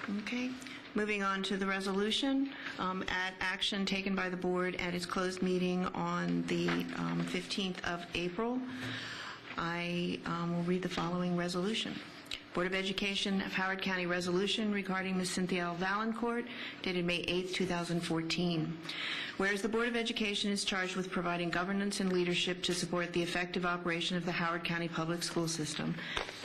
Okay. Moving on to the resolution, at action taken by the board at its closed meeting on the 15th of April, I will read the following resolution. Board of Education of Howard County resolution regarding Ms. Cynthia Vaillancourt, dated May 8, 2014. Whereas the Board of Education is charged with providing governance and leadership to support the effective operation of the Howard County public school system,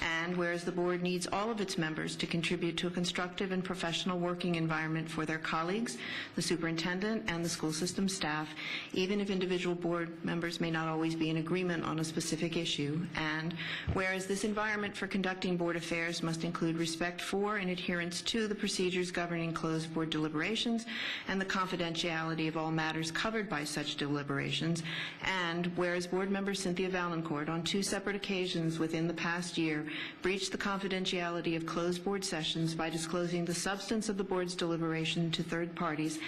and whereas the board needs all of its members to contribute to a constructive and professional working environment for their colleagues, the superintendent, and the school system staff, even if individual board members may not always be in agreement on a specific issue, and whereas this environment for conducting board affairs must include respect for and adherence to the procedures governing closed board deliberations and the confidentiality of all matters covered by such deliberations, and whereas board member Cynthia Vaillancourt on 2 separate occasions within the past year breached the confidentiality of closed board sessions by disclosing the substance of the board's deliberation to third parties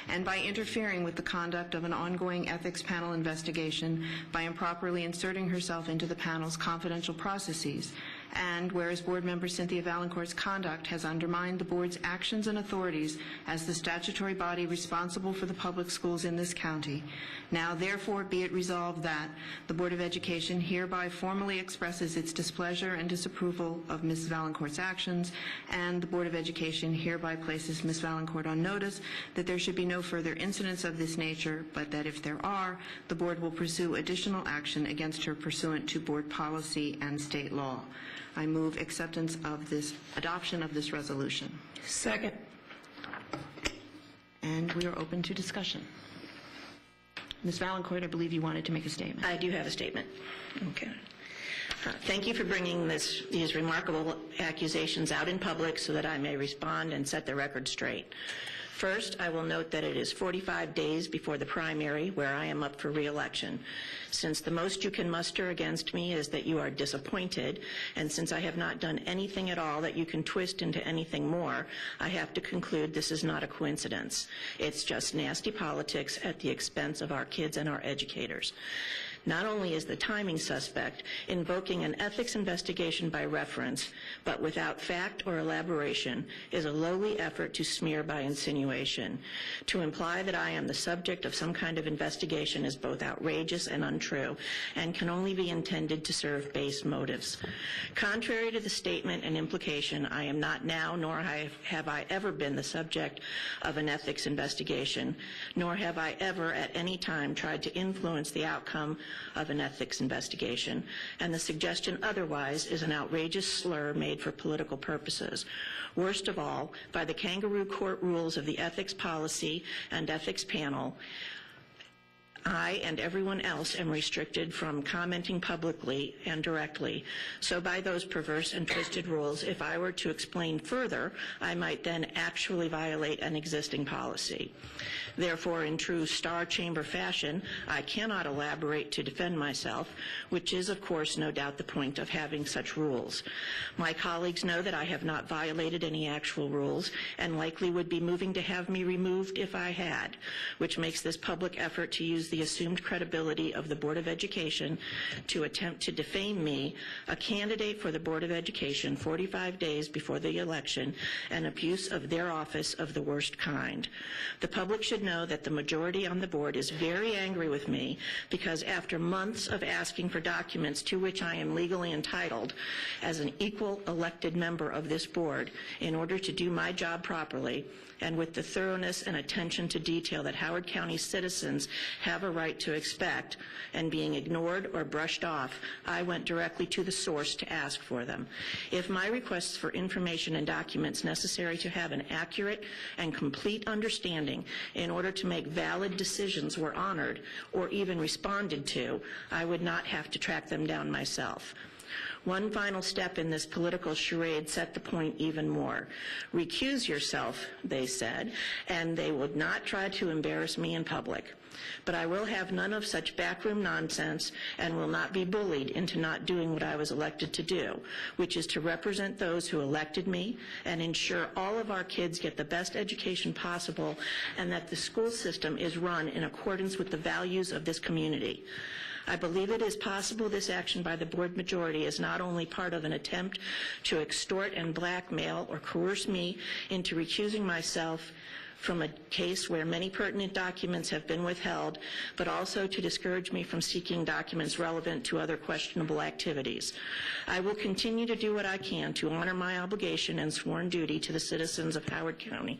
and by interfering with the conduct of an ongoing ethics panel investigation by improperly inserting herself into the panel's confidential processes, and whereas board member Cynthia Vaillancourt's conduct has undermined the board's actions and authorities as the statutory body responsible for the public schools in this county, now therefore be it resolved that the Board of Education hereby formally expresses its displeasure and disapproval of Ms. Vaillancourt's actions, and the Board of Education hereby places Ms. Vaillancourt on notice that there should be no further incidents of this nature, but that if there are, the board will pursue additional action against her pursuant to board policy and state law. I move acceptance of this, adoption of this resolution. Second. And we are open to discussion. Ms. Vaillancourt, I believe you wanted to make a statement. I do have a statement. Okay. Thank you for bringing these remarkable accusations out in public so that I may respond and set the record straight. First, I will note that it is 45 days before the primary where I am up for re-election. Since the most you can muster against me is that you are disappointed, and since I have not done anything at all that you can twist into anything more, I have to conclude this is not a coincidence. It's just nasty politics at the expense of our kids and our educators. Not only is the timing suspect, invoking an ethics investigation by reference, but without fact or elaboration, is a lowly effort to smear by insinuation. To imply that I am the subject of some kind of investigation is both outrageous and untrue, and can only be intended to serve base motives. Contrary to the statement and implication, I am not now, nor have I ever been the subject of an ethics investigation, nor have I ever at any time tried to influence the outcome of an ethics investigation, and the suggestion otherwise is an outrageous slur made for political purposes. Worst of all, by the kangaroo court rules of the ethics policy and ethics panel, I and everyone else am restricted from commenting publicly and directly. So by those perverse and twisted rules, if I were to explain further, I might then actually violate an existing policy. Therefore, in true Star Chamber fashion, I cannot elaborate to defend myself, which is, of course, no doubt the point of having such rules. My colleagues know that I have not violated any actual rules and likely would be moving to have me removed if I had, which makes this public effort to use the assumed credibility of the Board of Education to attempt to defame me, a candidate for the Board of Education 45 days before the election, an abuse of their office of the worst kind. The public should know that the majority on the board is very angry with me because after months of asking for documents to which I am legally entitled as an equal elected member of this board in order to do my job properly and with the thoroughness and attention to detail that Howard County citizens have a right to expect, and being ignored or brushed off, I went directly to the source to ask for them. If my requests for information and documents necessary to have an accurate and complete understanding in order to make valid decisions were honored or even responded to, I would not have to track them down myself. One final step in this political charade set the point even more. Recuse yourself, they said, and they would not try to embarrass me in public. But I will have none of such backroom nonsense and will not be bullied into not doing what I was elected to do, which is to represent those who elected me and ensure all of our kids get the best education possible and that the school system is run in accordance with the values of this community. I believe it is possible this action by the board majority is not only part of an attempt to extort and blackmail or coerce me into recusing myself from a case where many pertinent documents have been withheld, but also to discourage me from seeking documents relevant to other questionable activities. I will continue to do what I can to honor my obligation and sworn duty to the citizens of Howard County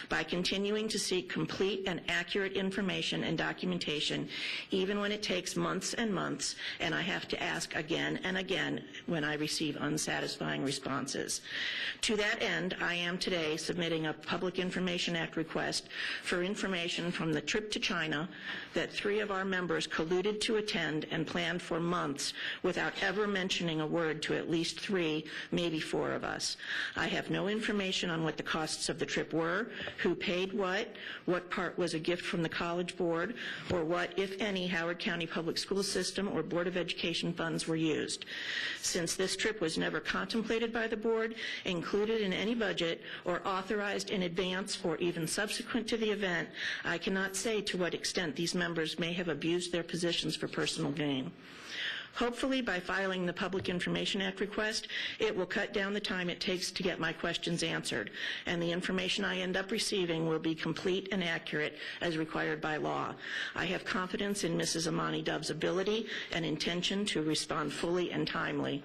by continuing to seek complete and accurate information and documentation, even when it takes months and months, and I have to ask again and again when I receive unsatisfying responses. To that end, I am today submitting a Public Information Act request for information from the trip to China that 3 of our members colluded to attend and planned for months without ever mentioning a word to at least 3, maybe 4 of us. I have no information on what the costs of the trip were, who paid what part was a gift from the College Board, or what, if any, Howard County Public School System or Board of Education funds were used. Since this trip was never contemplated by the board, included in any budget, or authorized in advance or even subsequent to the event, I cannot say to what extent these members may have abused their positions for personal gain. Hopefully, by filing the Public Information Act request, it will cut down the time it takes to get my questions answered, and the information I end up receiving will be complete and accurate as required by law. I have confidence in Mrs. Amani Dove's ability and intention to respond fully and timely.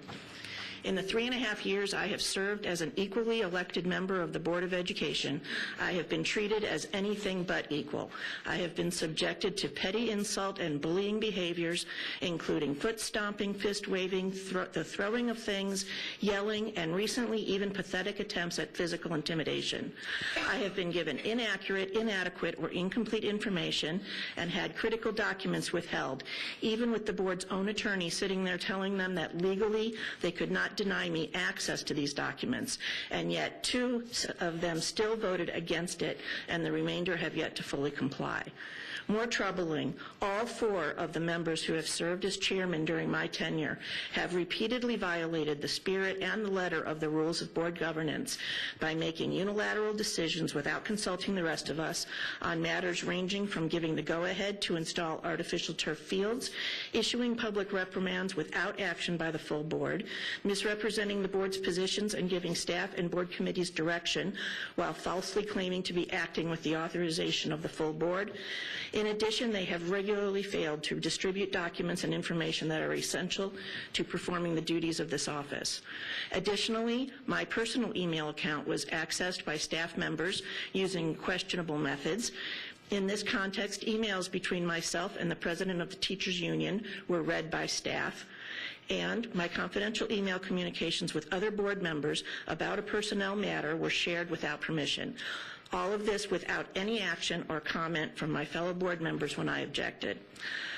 In the 3.5 years I have served as an equally elected member of the Board of Education, I have been treated as anything but equal. I have been subjected to petty insult and bullying behaviors, including foot stomping, fist waving, the throwing of things, yelling, and recently even pathetic attempts at physical intimidation. I have been given inaccurate, inadequate, or incomplete information and had critical documents withheld, even with the board's own attorney sitting there telling them that legally they could not deny me access to these documents, and yet 2 of them still voted against it, and the remainder have yet to fully comply. More troubling, all 4 of the members who have served as chairman during my tenure have repeatedly violated the spirit and the letter of the rules of board governance by making unilateral decisions without consulting the rest of us on matters ranging from giving the go-ahead to install artificial turf fields, issuing public reprimands without action by the full board, misrepresenting the board's positions and giving staff and board committees direction while falsely claiming to be acting with the authorization of the full board. In addition, they have regularly failed to distribute documents and information that are essential to performing the duties of this office. Additionally, my personal email account was accessed by staff members using questionable methods. In this context, emails between myself and the president of the Teachers Union were read by staff, and my confidential email communications with other board members about a personnel matter were shared without permission. All of this without any action or comment from my fellow board members when I objected.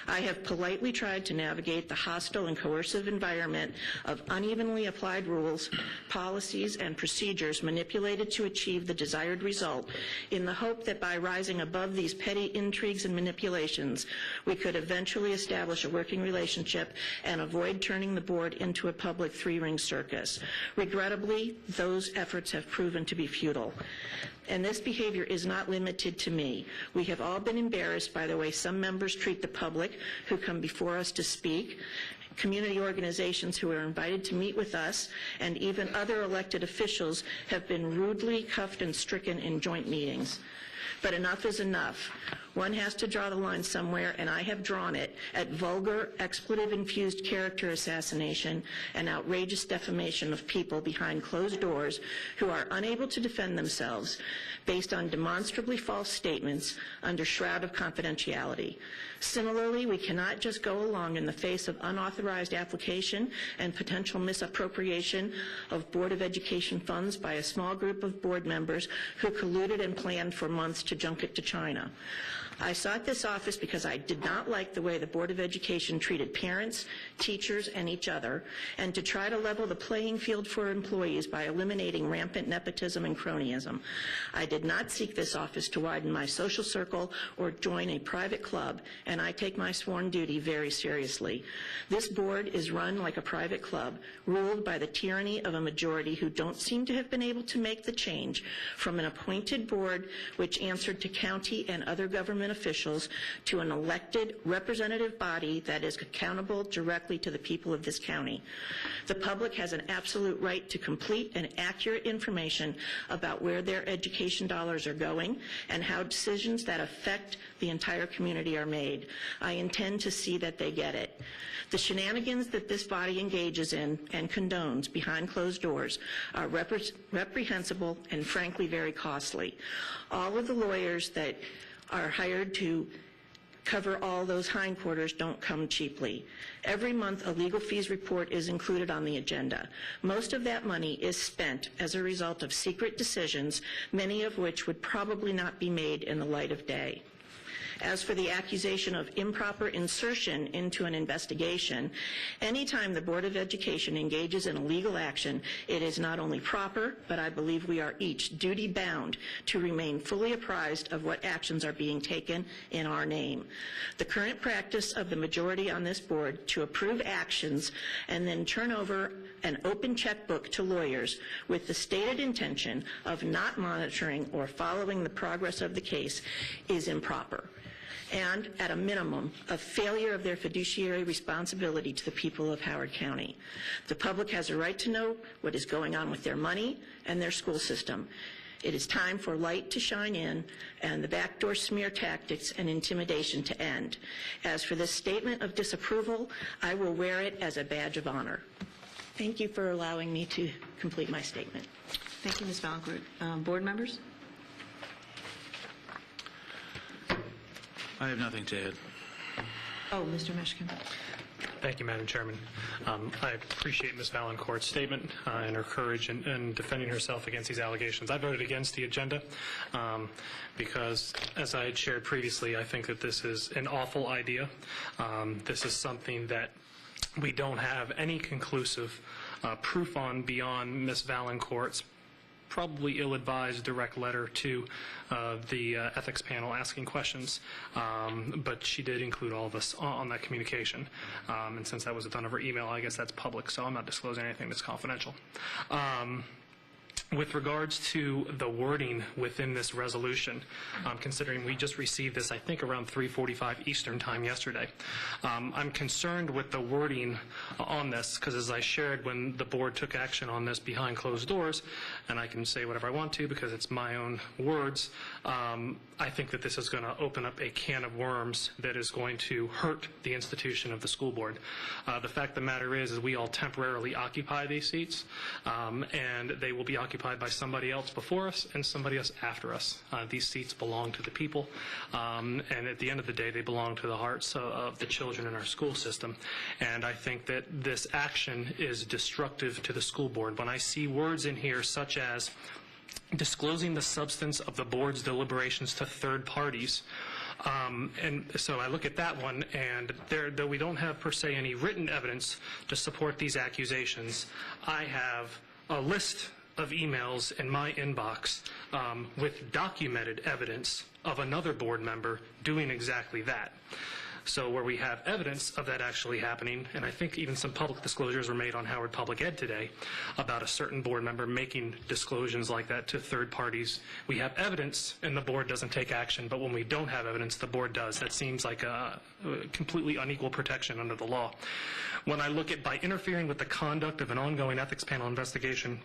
I have politely tried to navigate the hostile and coercive environment of unevenly applied rules, policies, and procedures manipulated to achieve the desired result in the hope that by rising above these petty intrigues and manipulations, we could eventually establish a working relationship and avoid turning the board into a public 3-ring circus. Regrettably, those efforts have proven to be futile. And this behavior is not limited to me. We have all been embarrassed by the way some members treat the public who come before us to speak, community organizations who are invited to meet with us, and even other elected officials have been rudely cuffed and stricken in joint meetings. But enough is enough. One has to draw the line somewhere, and I have drawn it at vulgar, expletive-infused character assassination and outrageous defamation of people behind closed doors who are unable to defend themselves based on demonstrably false statements under shroud of confidentiality. Similarly, we cannot just go along in the face of unauthorized application and potential misappropriation of Board of Education funds by a small group of board members who colluded and planned for months to junket to China. I sought this office because I did not like the way the Board of Education treated parents, teachers, and each other, and to try to level the playing field for employees by eliminating rampant nepotism and cronyism. I did not seek this office to widen my social circle or join a private club, and I take my sworn duty very seriously. This board is run like a private club, ruled by the tyranny of a majority who don't seem to have been able to make the change from an appointed board which answered to county and other government officials, to an elected representative body that is accountable directly to the people of this county. The public has an absolute right to complete and accurate information about where their education dollars are going and how decisions that affect the entire community are made. I intend to see that they get it. The shenanigans that this body engages in and condones behind closed doors are reprehensible and frankly very costly. All of the lawyers that are hired to cover all those hindquarters don't come cheaply. Every month a legal fees report is included on the agenda. Most of that money is spent as a result of secret decisions, many of which would probably not be made in the light of day. As for the accusation of improper insertion into an investigation, anytime the Board of Education engages in a legal action, it is not only proper, but I believe we are each duty-bound to remain fully apprised of what actions are being taken in our name. The current practice of the majority on this board to approve actions and then turn over an open checkbook to lawyers with the stated intention of not monitoring or following the progress of the case is improper, and at a minimum, a failure of their fiduciary responsibility to the people of Howard County. The public has a right to know what is going on with their money and their school system. It is time for light to shine in and the backdoor smear tactics and intimidation to end. As for this statement of disapproval, I will wear it as a badge of honor. Thank you for allowing me to complete my statement. Thank you, Ms. Vaillancourt. Board members? I have nothing to add. Oh, Mr. Meshkin. Thank you, Madam Chairman. I appreciate Ms. Vaillancourt's statement and her courage in defending herself against these allegations. I voted against the agenda because, as I had shared previously, I think that this is an awful idea. This is something that we don't have any conclusive proof on beyond Ms. Vaillancourt's probably ill-advised direct letter to the ethics panel asking questions, but she did include all of us on that communication. And since that was done over email, I guess that's public, so I'm not disclosing anything that's confidential. With regards to the wording within this resolution, considering we just received this, I think, around 3:45 Eastern Time yesterday, I'm concerned with the wording on this because, as I shared, when the board took action on this behind closed doors, and I can say whatever I want to because it's my own words, I think that this is going to open up a can of worms that is going to hurt the institution of the school board. The fact of the matter is we all temporarily occupy these seats, and they will be occupied by somebody else before us and somebody else after us. These seats belong to the people, and at the end of the day, they belong to the hearts of the children in our school system. And I think that this action is destructive to the school board. When I see words in here such as disclosing the substance of the board's deliberations to third parties, and so I look at that one, and though we don't have per se any written evidence to support these accusations, I have a list of emails in my inbox with documented evidence of another board member doing exactly that. So where we have evidence of that actually happening, and I think even some public disclosures were made on Howard Public Ed today about a certain board member making disclosures like that to third parties. We have evidence and the board doesn't take action, but when we don't have evidence, the board does. That seems like a completely unequal protection under the law. When I look at by interfering with the conduct of an ongoing ethics panel investigation,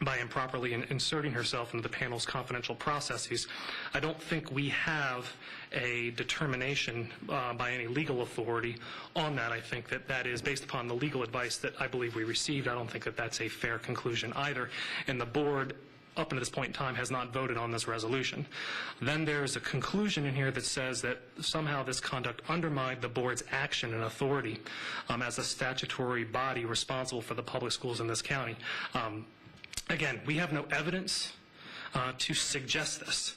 by improperly inserting herself into the panel's confidential processes, I don't think we have a determination by any legal authority on that. I think that that is based upon the legal advice that I believe we received. I don't think that that's a fair conclusion either. And the board, up until this point in time, has not voted on this resolution. Then there's a conclusion in here that says that somehow this conduct undermined the board's action and authority as a statutory body responsible for the public schools in this county. Again, we have no evidence to suggest this.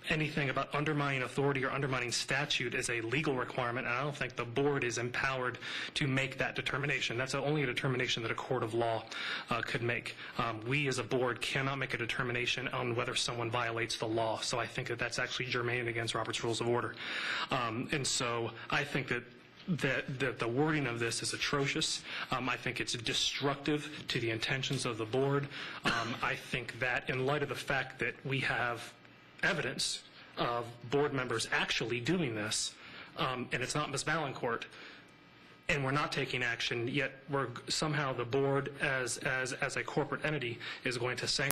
Anything about undermining authority or undermining statute is a legal requirement, and I don't think the board is empowered to make that determination. That's only a determination that a court of law could make. We as a board cannot make a determination on whether someone violates the law, so I think that that's actually germane against Robert's Rules of Order. And so I think that the wording of this is atrocious. I think it's destructive to the intentions of the board. I think that in light of the fact that we have evidence of board members actually doing this, and it's not Ms. Vaillancourt, and we're not taking action, yet we're somehow the board as a corporate entity is going to sanction